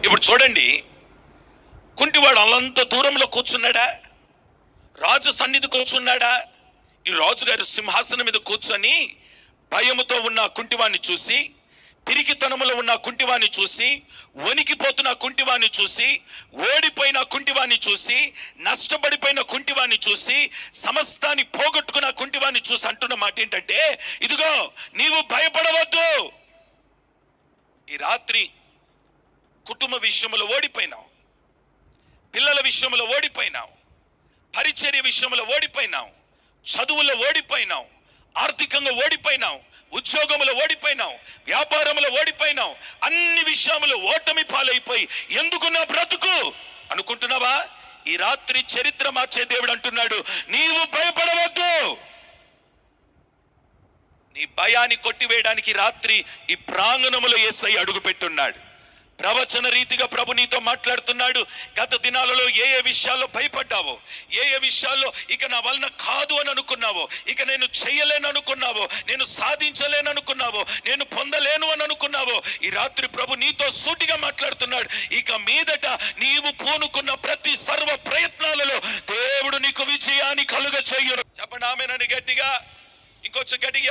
ఇప్పుడు చూడండి, కుంటివాడు అల్లంత దూరంలో కూర్చున్నాడా? రాజు సన్నిధి కూర్చున్నాడా? ఈ రాజుగారి సింహాసనం మీద కూర్చొని భయముతో ఉన్న కుంటివాణ్ణి చూసి, పిరికితనములో ఉన్న కుంటివాణ్ణి చూసి, వణికిపోతున్న కుంటివాణ్ణి చూసి, ఓడిపోయిన కుంటివాణ్ణి చూసి, నష్టపడిపోయిన కుంటివాణ్ణి చూసి, సమస్తాన్ని పోగొట్టుకున్న కుంటివాణ్ణి చూసి అంటున్న మాట ఏంటంటే, ఇదిగో నీవు భయపడవద్దు. ఈ రాత్రి కుటుంబ విషయంలో ఓడిపోయినావు, పిల్లల విషయంలో ఓడిపోయినావు, పరిచర్య విషయంలో ఓడిపోయినావు, చదువులో ఓడిపోయినావు, ఆర్థికంగా ఓడిపోయినావు, ఉద్యోగంలో ఓడిపోయినావు, వ్యాపారంలో ఓడిపోయినావు, అన్ని విషయంలో ఓటమి పాలైపోయి ఎందుకు నా బ్రతుకు అనుకుంటున్నావా? ఈ రాత్రి చరిత్ర మార్చే దేవుడు అంటున్నాడు, నీవు భయపడవద్దు. నీ భయాన్ని కొట్టివేయడానికి రాత్రి ఈ ప్రాంగణములో యేసయ్య అడుగు పెట్టున్నాడు. ప్రవచన రీతిగా ప్రభు నీతో మాట్లాడుతున్నాడు. గత దినాలలో ఏ ఏ విషయాల్లో భయపడ్డావో, ఏ ఏ విషయాల్లో ఇక నా వలన కాదు అని అనుకున్నావో, ఇక నేను చెయ్యలేను అనుకున్నావో, నేను సాధించలేను అనుకున్నావో, నేను పొందలేను అని అనుకున్నావో, ఈ రాత్రి ప్రభు నీతో సూటిగా మాట్లాడుతున్నాడు. ఇక మీదట నీవు పూనుకున్న ప్రతి సర్వ ప్రయత్నాలలో దేవుడు నీకు విజయాన్ని కలుగ చెయ్యును. చెప్పండి ఆమేనని గట్టిగా, ఇంకొంచెం గట్టిగా.